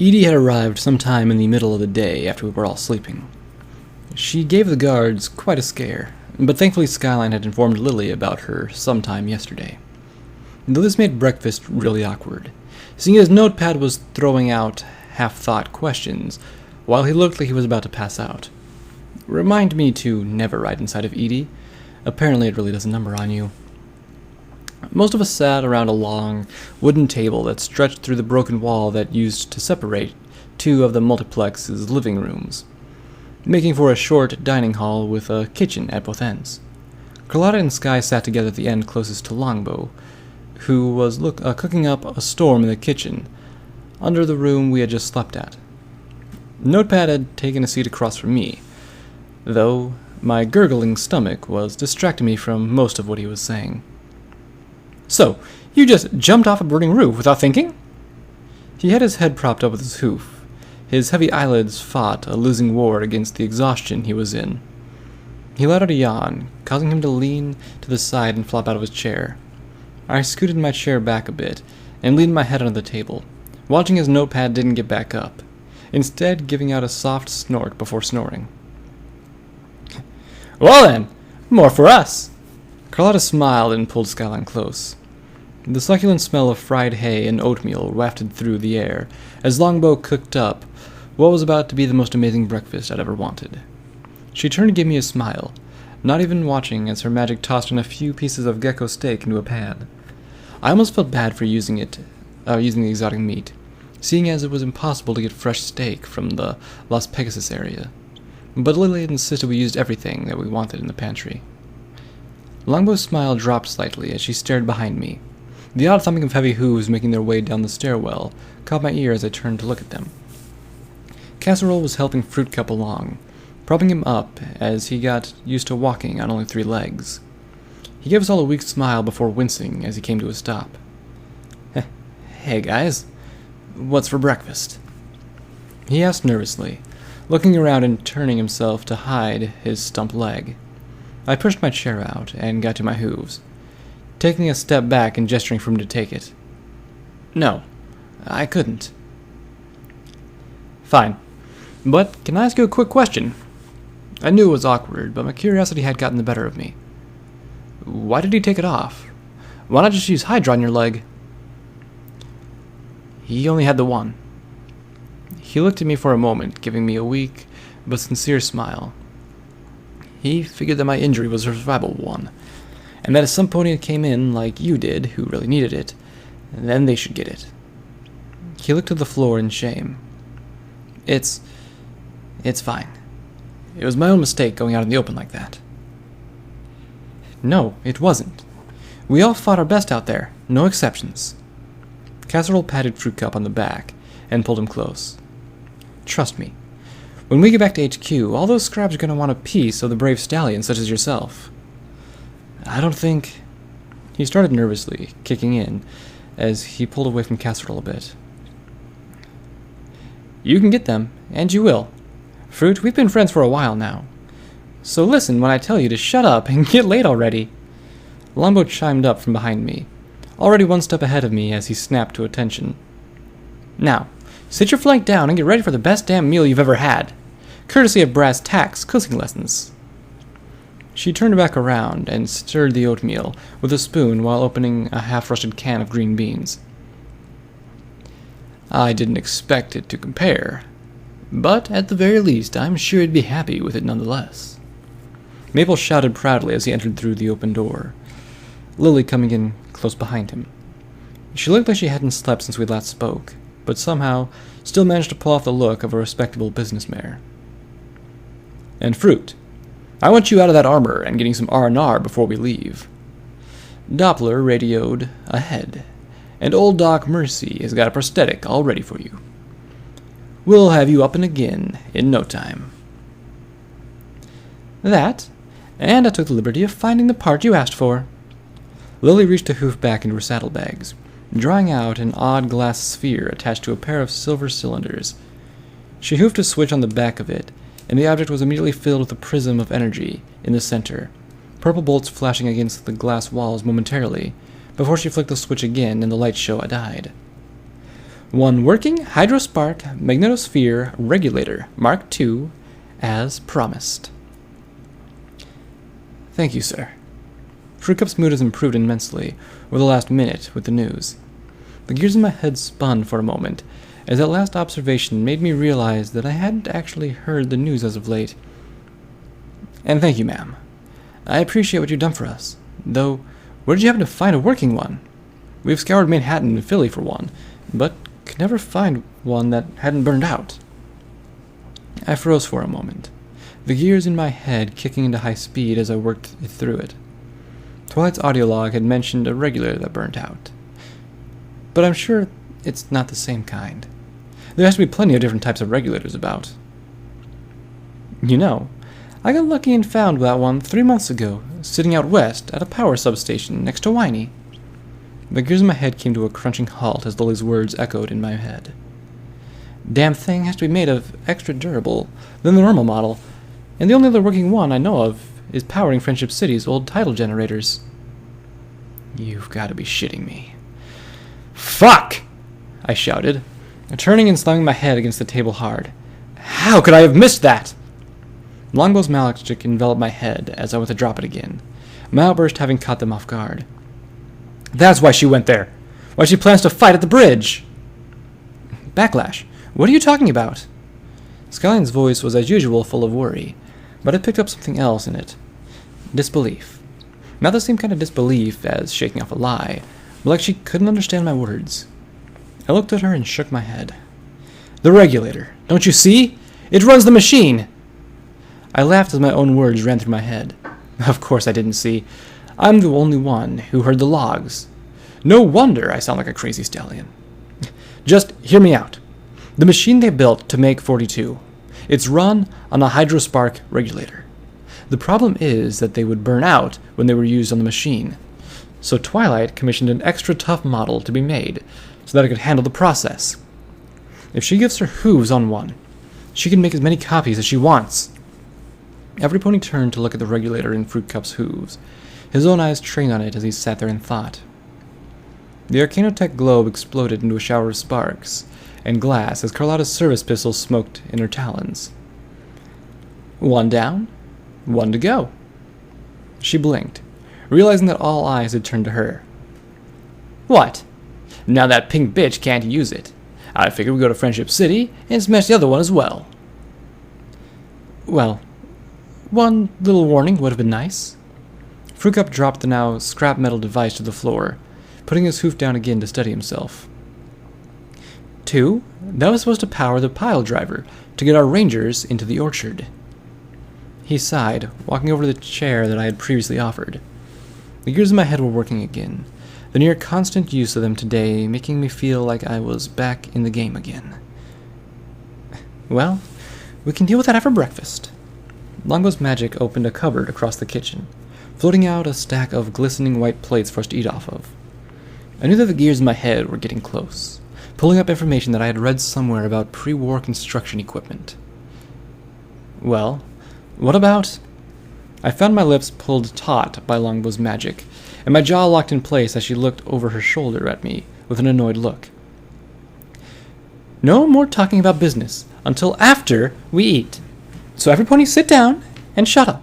Edie had arrived sometime in the middle of the day after we were all sleeping. She gave the guards quite a scare, but thankfully Skyline had informed Lily about her sometime yesterday. Though this made breakfast really awkward, seeing his notepad was throwing out half-thought questions while he looked like he was about to pass out. Remind me to never ride inside of Edie. Apparently it really does a number on you. Most of us sat around a long wooden table that stretched through the broken wall that used to separate two of the multiplex's living rooms, making for a short dining hall with a kitchen at both ends. Carlotta and Sky sat together at the end closest to Longbow, who was cooking up a storm in the kitchen, under the room we had just slept at. Notepad had taken a seat across from me, though my gurgling stomach was distracting me from most of what he was saying. "So, you just jumped off a burning roof without thinking?" He had his head propped up with his hoof. His heavy eyelids fought a losing war against the exhaustion he was in. He let out a yawn, causing him to lean to the side and flop out of his chair. I scooted my chair back a bit and leaned my head under the table, watching his notepad didn't get back up, instead giving out a soft snort before snoring. "Well then, more for us." Carlotta smiled and pulled Skyline close. The succulent smell of fried hay and oatmeal wafted through the air as Longbow cooked up what was about to be the most amazing breakfast I'd ever wanted. She turned to give me a smile, not even watching as her magic tossed in a few pieces of gecko steak into a pan. I almost felt bad for using the exotic meat, seeing as it was impossible to get fresh steak from the Las Pegasus area. But Lily insisted we used everything that we wanted in the pantry. Longbow's smile dropped slightly as she stared behind me. The odd thumping of heavy hooves making their way down the stairwell caught my ear as I turned to look at them. Casserole was helping Fruitcup along, propping him up as he got used to walking on only 3 legs. He gave us all a weak smile before wincing as he came to a stop. "Hey guys, what's for breakfast?" he asked nervously, looking around and turning himself to hide his stumped leg. I pushed my chair out and got to my hooves, taking a step back and gesturing for him to take it. "No, I couldn't." "Fine, but can I ask you a quick question?" I knew it was awkward, but my curiosity had gotten the better of me. "Why did he take it off? Why not just use Hydra on your leg?" "He only had the one." He looked at me for a moment, giving me a weak but sincere smile. "He figured that my injury was a survival one, and that if some pony came in like you did, who really needed it, then they should get it." He looked to the floor in shame. It's fine. It was my own mistake going out in the open like that." "No, it wasn't. We all fought our best out there, no exceptions." Casserole patted Fruitcup on the back and pulled him close. "Trust me. When we get back to HQ, all those scraps are going to want a piece of the brave stallion such as yourself. I don't think—" He started nervously, kicking in, as he pulled away from Casserole a bit. "You can get them, and you will. Fruit, we've been friends for a while now. So listen when I tell you to shut up and get laid already." Longbow chimed up from behind me, already one step ahead of me as he snapped to attention. "Now, sit your flank down and get ready for the best damn meal you've ever had. Courtesy of Brass Tack's cooking lessons." She turned back around and stirred the oatmeal with a spoon while opening a half-rusted can of green beans. I didn't expect it to compare, but at the very least I'm sure he'd be happy with it nonetheless. Maple shouted proudly as he entered through the open door, Lily coming in close behind him. She looked like she hadn't slept since we last spoke, but somehow still managed to pull off the look of a respectable business mare. "And Fruit, I want you out of that armor and getting some R&R before we leave." Doppler radioed ahead, and old Doc Mercy has got a prosthetic all ready for you. We'll have you up and again in no time. That, and I took the liberty of finding the part you asked for. Lily reached a hoof back into her saddlebags, drawing out an odd glass sphere attached to a pair of silver cylinders. She hoofed a switch on the back of it, and the object was immediately filled with a prism of energy in the center, purple bolts flashing against the glass walls momentarily, before she flicked the switch again and the light show died. One working hydrospark magnetosphere regulator, Mark II, as promised. Thank you, sir. Fruitcup's mood has improved immensely over the last minute with the news. The gears in my head spun for a moment, as that last observation made me realize that I hadn't actually heard the news as of late. And thank you, ma'am. I appreciate what you've done for us. Though, where did you happen to find a working one? We've scoured Manhattan and Philly for one, but could never find one that hadn't burned out. I froze for a moment, the gears in my head kicking into high speed as I worked through it. Twilight's audio log had mentioned a regulator that burnt out. But I'm sure it's not the same kind. There has to be plenty of different types of regulators about. You know, I got lucky and found that one 3 months ago, sitting out west at a power substation next to Winey. The gears in my head came to a crunching halt as Lily's words echoed in my head. Damn thing has to be made of extra durable than the normal model, and the only other working one I know of is powering Friendship City's old tidal generators. You've got to be shitting me. Fuck! I shouted, turning and slamming my head against the table hard. How could I have missed that? Longbow's magic enveloped my head as I went to drop it again, my outburst having caught them off guard. That's why she went there. Why she plans to fight at the bridge. Backlash. What are you talking about? Skyline's voice was as usual full of worry, but I picked up something else in it. Disbelief. Not the same kind of disbelief as shaking off a lie, but like she couldn't understand my words. I looked at her and shook my head. The regulator. Don't you see? It runs the machine. I laughed as my own words ran through my head. Of course I didn't see. I'm the only one who heard the logs. No wonder I sound like a crazy stallion. Just hear me out. The machine they built to make 42. It's run on a hydrospark regulator. The problem is that they would burn out when they were used on the machine. So Twilight commissioned an extra tough model to be made so that it could handle the process. If she gives her hooves on one, she can make as many copies as she wants. Every pony turned to look at the regulator in Fruitcup's hooves, his own eyes trained on it as he sat there in thought. The Arcanotech globe exploded into a shower of sparks and glass as Carlotta's service pistol smoked in her talons. One down, one to go. She blinked, realizing that all eyes had turned to her. What? Now that pink bitch can't use it. I figured we'd go to Friendship City and smash the other one as well. Well, one little warning would have been nice. Fruitcup dropped the now scrap metal device to the floor, putting his hoof down again to steady himself. 2, that was supposed to power the pile driver to get our rangers into the orchard. He sighed, walking over to the chair that I had previously offered. The gears in my head were working again, the near constant use of them today making me feel like I was back in the game again. Well, we can deal with that after breakfast. Longbow's magic opened a cupboard across the kitchen, floating out a stack of glistening white plates for us to eat off of. I knew that the gears in my head were getting close, pulling up information that I had read somewhere about pre-war construction equipment. Well, what about... I found my lips pulled taut by Longbow's magic, and my jaw locked in place as she looked over her shoulder at me with an annoyed look. No more talking about business until after we eat. So everybody sit down and shut up.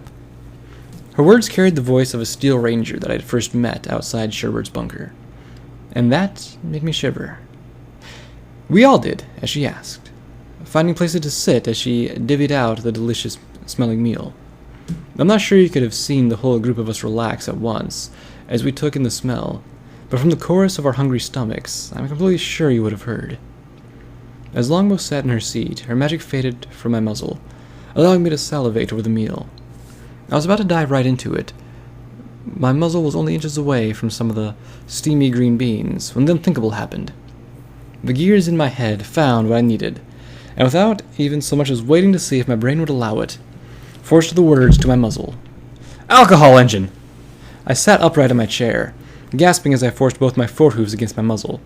Her words carried the voice of a steel ranger that I had first met outside Sherwood's bunker, and that made me shiver. We all did, as she asked, finding places to sit as she divvied out the delicious-smelling meal. I'm not sure you could have seen the whole group of us relax at once as we took in the smell, but from the chorus of our hungry stomachs, I'm completely sure you would have heard. As Longbow sat in her seat, her magic faded from my muzzle, allowing me to salivate over the meal. I was about to dive right into it. My muzzle was only inches away from some of the steamy green beans when the unthinkable happened. The gears in my head found what I needed, and without even so much as waiting to see if my brain would allow it, forced the words to my muzzle. Alcohol engine! I sat upright in my chair, gasping as I forced both my forehooves against my muzzle.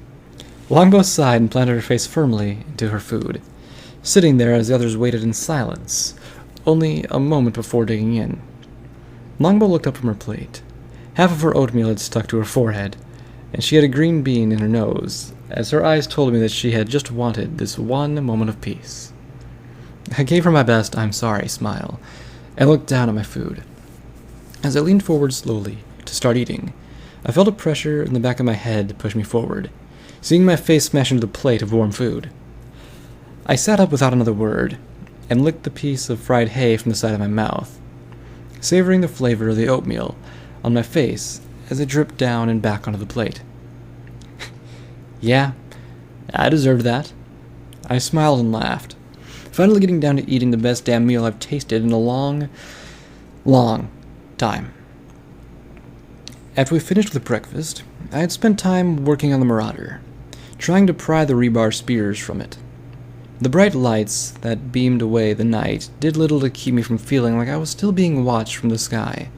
Longbow sighed and planted her face firmly into her food, sitting there as the others waited in silence, only a moment before digging in. Longbow looked up from her plate. Half of her oatmeal had stuck to her forehead, and she had a green bean in her nose, as her eyes told me that she had just wanted this one moment of peace. I gave her my best "I'm sorry" smile, and looked down at my food. As I leaned forward slowly to start eating, I felt a pressure in the back of my head push me forward, seeing my face smash into the plate of warm food. I sat up without another word, and licked the piece of fried hay from the side of my mouth, savoring the flavor of the oatmeal on my face as it dripped down and back onto the plate. Yeah, I deserved that. I smiled and laughed, finally getting down to eating the best damn meal I've tasted in a long time. After we finished with breakfast, I had spent time working on the Marauder, trying to pry the rebar spears from it. The bright lights that beamed away the night did little to keep me from feeling like I was still being watched from the sky,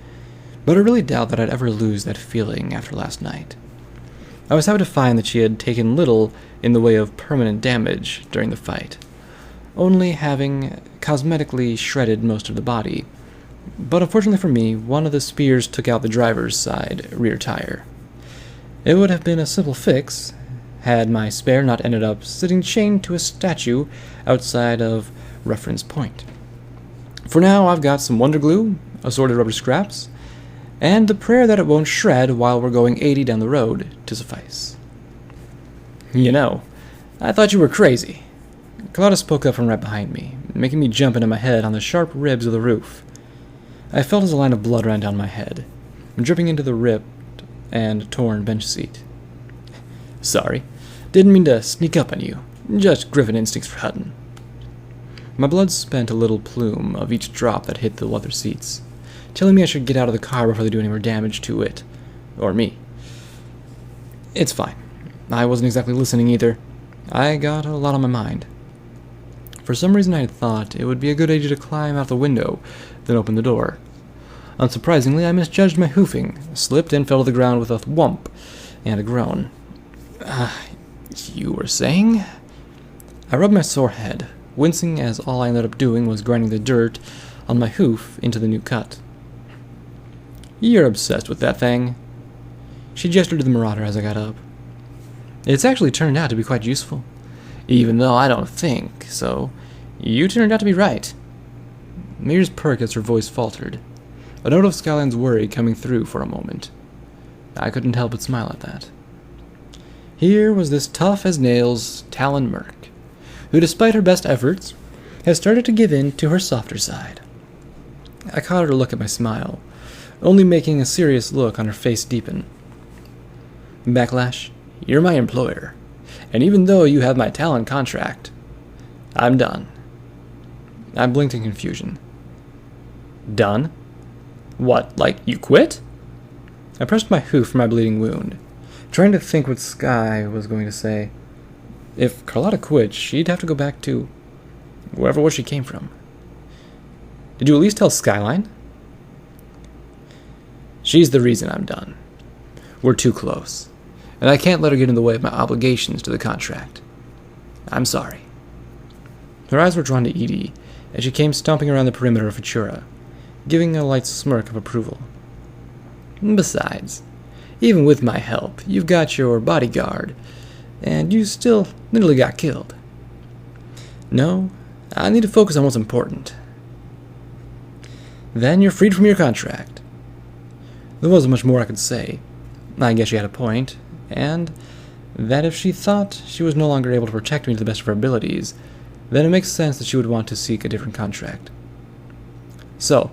but I really doubt that I'd ever lose that feeling after last night. I was happy to find that she had taken little in the way of permanent damage during the fight, only having cosmetically shredded most of the body. But unfortunately for me, one of the spears took out the driver's side rear tire. It would have been a simple fix had my spare not ended up sitting chained to a statue outside of reference point. For now, I've got some Wonder Glue, assorted rubber scraps, and the prayer that it won't shred while we're going 80 down the road to suffice. You know, I thought you were crazy. Carlotta spoke up from right behind me, making me jump into my head on the sharp ribs of the roof. I felt as a line of blood ran down my head, dripping into the ripped and torn bench seat. Sorry, didn't mean to sneak up on you. Just Griffin instincts for hunting. My blood spent a little plume of each drop that hit the leather seats, telling me I should get out of the car before they do any more damage to it. Or me. It's fine. I wasn't exactly listening either. I got a lot on my mind. For some reason I had thought it would be a good idea to climb out the window, then open the door. Unsurprisingly, I misjudged my hoofing, slipped and fell to the ground with a thwomp and a groan. You were saying? I rubbed my sore head, wincing as all I ended up doing was grinding the dirt on my hoof into the new cut. You're obsessed with that thing. She gestured to the Marauder as I got up. It's actually turned out to be quite useful. Even though I don't think so, you turned out to be right. Mir's perked as her voice faltered, a note of Skyline's worry coming through for a moment. I couldn't help but smile at that. Here was this tough-as-nails Talon Merc, who, despite her best efforts, has started to give in to her softer side. I caught her to look at my smile, only making a serious look on her face deepen. Backlash, you're my employer, and even though you have my Talon contract, I'm done. I blinked in confusion. Done? What, like you quit? I pressed my hoof for my bleeding wound, trying to think what Sky was going to say. If Carlotta quit, she'd have to go back to where she came from. Did you at least tell Skyline? She's the reason I'm done. We're too close, and I can't let her get in the way of my obligations to the contract. I'm sorry. Her eyes were drawn to Edie as she came stomping around the perimeter of Futura, giving a light smirk of approval. Besides, even with my help, you've got your bodyguard, and you still nearly got killed. No, I need to focus on what's important. Then you're freed from your contract. There wasn't much more I could say. I guess she had a point, and that if she thought she was no longer able to protect me to the best of her abilities, then it makes sense that she would want to seek a different contract. So,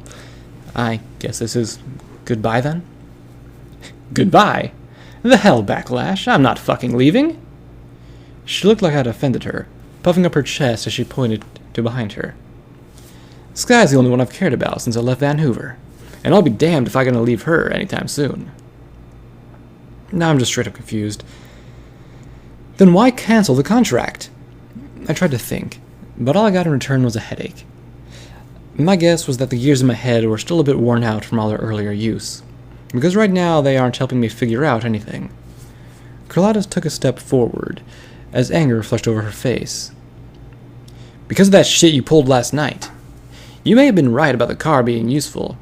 I guess this is goodbye then? Goodbye? The hell, Backlash, I'm not fucking leaving. She looked like I'd offended her, puffing up her chest as she pointed to behind her. Sky's the only one I've cared about since I left Van Hoover, and I'll be damned if I'm going to leave her anytime soon. Now I'm just straight up confused. Then why cancel the contract? I tried to think, but all I got in return was a headache. My guess was that the gears in my head were still a bit worn out from all their earlier use, because right now they aren't helping me figure out anything. Carlotta took a step forward, as anger flushed over her face. Because of that shit you pulled last night. You may have been right about the car being useful,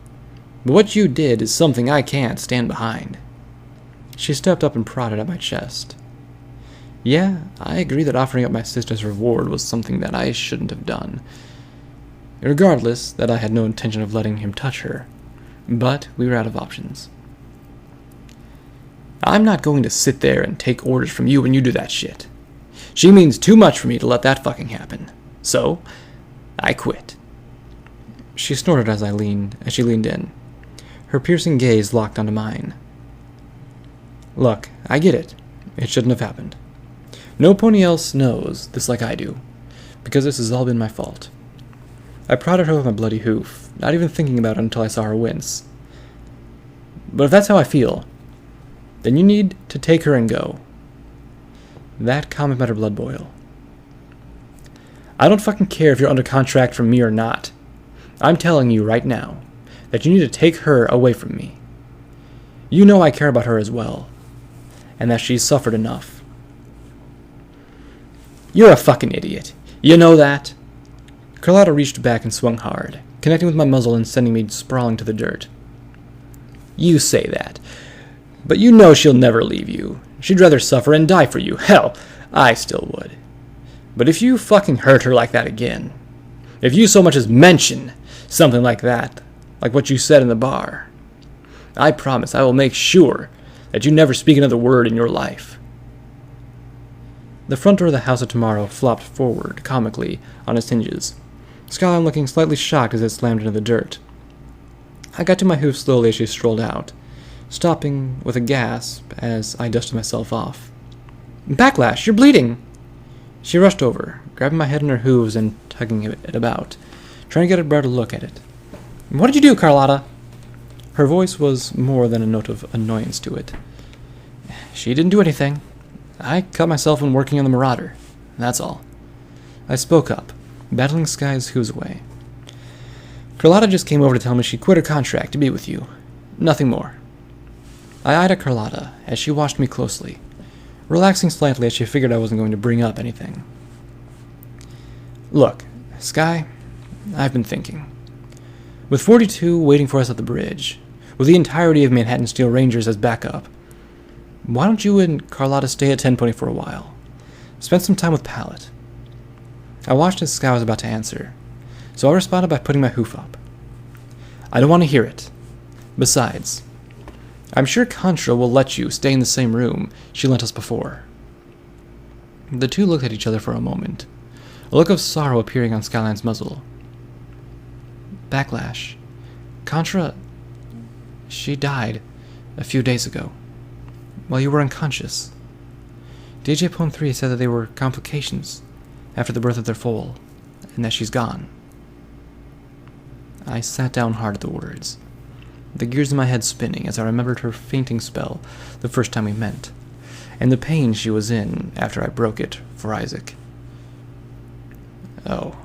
but what you did is something I can't stand behind. She stepped up and prodded at my chest. Yeah, I agree that offering up my sister's reward was something that I shouldn't have done. Regardless, that I had no intention of letting him touch her. But we were out of options. I'm not going to sit there and take orders from you when you do that shit. She means too much for me to let that fucking happen. So, I quit. She snorted as she leaned in. Her piercing gaze locked onto mine. Look, I get it. It shouldn't have happened. No pony else knows this like I do, because this has all been my fault. I prodded her with my bloody hoof, not even thinking about it until I saw her wince. But if that's how I feel, then you need to take her and go. That comment made her blood boil. I don't fucking care if you're under contract from me or not. I'm telling you right now that you need to take her away from me. You know I care about her as well, and that she's suffered enough. You're a fucking idiot. You know that? Carlotta reached back and swung hard, connecting with my muzzle and sending me sprawling to the dirt. You say that, but you know she'll never leave you. She'd rather suffer and die for you. Hell, I still would. But if you fucking hurt her like that again, if you so much as mention something like that, like what you said in the bar, I promise I will make sure that you never speak another word in your life. The front door of the house of tomorrow flopped forward, comically, on its hinges, Skyline looking slightly shocked as it slammed into the dirt. I got to my hoof slowly as she strolled out, stopping with a gasp as I dusted myself off. Backlash, you're bleeding! She rushed over, grabbing my head in her hooves and tugging it about, trying to get a better look at it. What did you do, Carlotta? Her voice was more than a note of annoyance to it. She didn't do anything. I cut myself when working on the Marauder. That's all. I spoke up, battling Sky's hooves away. Carlotta just came over to tell me she quit her contract to be with you. Nothing more. I eyed at Carlotta as she watched me closely, relaxing slightly as she figured I wasn't going to bring up anything. Look, Sky, I've been thinking. With 42 waiting for us at the bridge, with the entirety of Manhattan Steel Rangers as backup, why don't you and Carlotta stay at 10 Pony for a while? Spend some time with Pallet. I watched as Sky was about to answer, so I responded by putting my hoof up. I don't want to hear it. Besides, I'm sure Contra will let you stay in the same room she lent us before. The two looked at each other for a moment, a look of sorrow appearing on Skyline's muzzle. Backlash. Contra, she died a few days ago, while you were unconscious. DJ Pone 3 said that they were complications after the birth of their foal, and that she's gone. I sat down hard at the words, the gears in my head spinning as I remembered her fainting spell the first time we met, and the pain she was in after I broke it for Isaac. Oh.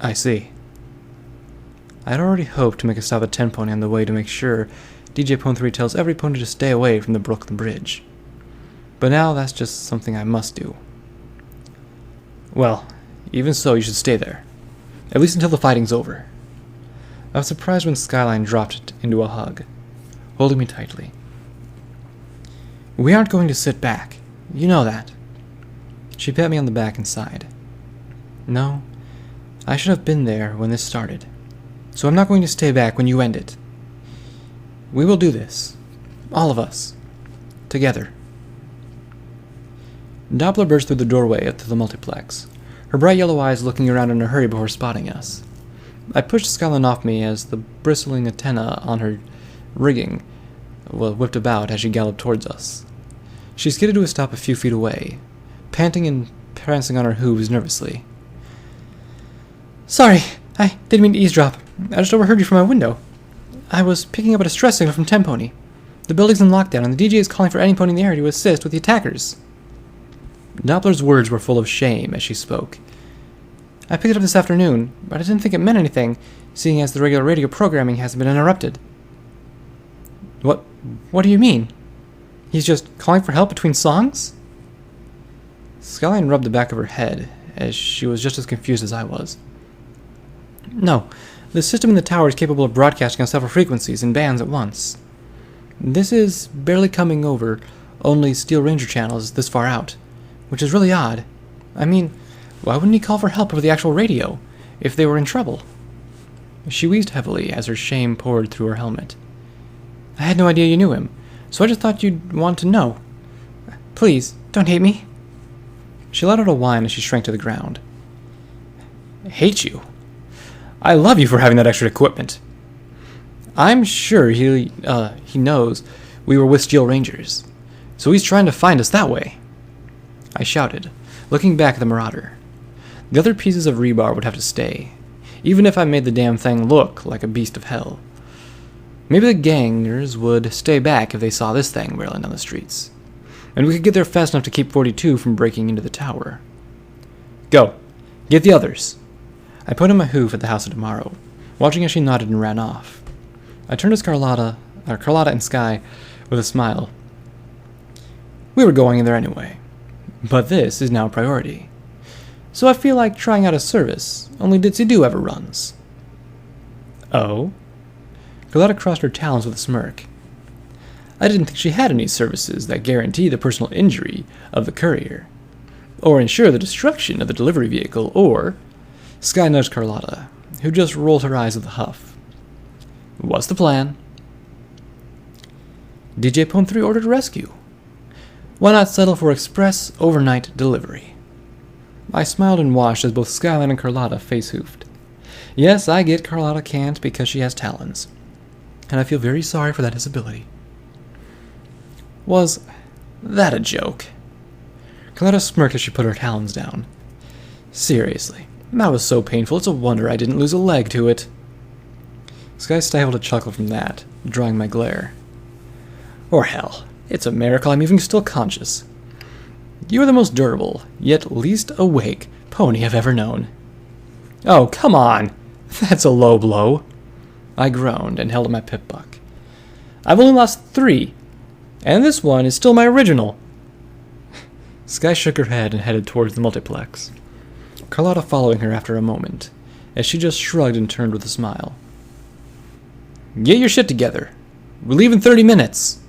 I see. I had already hoped to make a stop at 10 Pony on the way to make sure DJ Pone 3 tells every pony to stay away from the Brooklyn Bridge. But now that's just something I must do. Well, even so, you should stay there. At least until the fighting's over. I was surprised when Skyline dropped into a hug, holding me tightly. We aren't going to sit back. You know that. She pat me on the back and sighed. No, I should have been there when this started. So I'm not going to stay back when you end it. We will do this. All of us. Together. Doppler burst through the doorway to the multiplex, her bright yellow eyes looking around in a hurry before spotting us. I pushed Skyline off me as the bristling antenna on her rigging whipped about as she galloped towards us. She skidded to a stop a few feet away, panting and prancing on her hooves nervously. Sorry, I didn't mean to eavesdrop. I just overheard you from my window. I was picking up a distress signal from 10 Pony. The building's in lockdown, and the DJ is calling for any pony in the area to assist with the attackers. Doppler's words were full of shame as she spoke. I picked it up this afternoon, but I didn't think it meant anything, seeing as the regular radio programming hasn't been interrupted. What do you mean? He's just calling for help between songs? Skyline rubbed the back of her head, as she was just as confused as I was. No, the system in the tower is capable of broadcasting on several frequencies and bands at once. This is barely coming over only Steel Ranger channel is this far out, which is really odd. I mean, why wouldn't he call for help over the actual radio, if they were in trouble? She wheezed heavily as her shame poured through her helmet. I had no idea you knew him, so I just thought you'd want to know. Please, don't hate me. She let out a whine as she shrank to the ground. Hate you? I love you for having that extra equipment. I'm sure he knows we were with Steel Rangers, so he's trying to find us that way. I shouted, looking back at the Marauder. The other pieces of rebar would have to stay, even if I made the damn thing look like a beast of hell. Maybe the gangers would stay back if they saw this thing barreling down the streets, and we could get there fast enough to keep 42 from breaking into the tower. Go, get the others. I put in my hoof at the house of tomorrow, watching as she nodded and ran off. I turned to Carlotta and Sky with a smile. We were going in there anyway, but this is now a priority. So I feel like trying out a service only Ditsy-Do ever runs. Oh? Carlotta crossed her talons with a smirk. I didn't think she had any services that guarantee the personal injury of the courier, or ensure the destruction of the delivery vehicle, or... Sky nudged Carlotta, who just rolled her eyes with a huff. What's the plan? DJ Pone 3 ordered rescue. Why not settle for express overnight delivery? I smiled and watched as both Skyline and Carlotta face-hoofed. Yes, I get Carlotta can't because she has talons, and I feel very sorry for that disability. Was that a joke? Carlotta smirked as she put her talons down. Seriously, that was so painful, it's a wonder I didn't lose a leg to it. Sky stifled a chuckle from that, drawing my glare. Or hell, it's a miracle I'm even still conscious. You are the most durable, yet least awake, pony I've ever known. Oh, come on! That's a low blow. I groaned and held up my pip-buck. I've only lost 3, and this one is still my original. Sky shook her head and headed towards the multiplex, Carlotta following her after a moment, as she just shrugged and turned with a smile. Get your shit together. We leave in 30 minutes.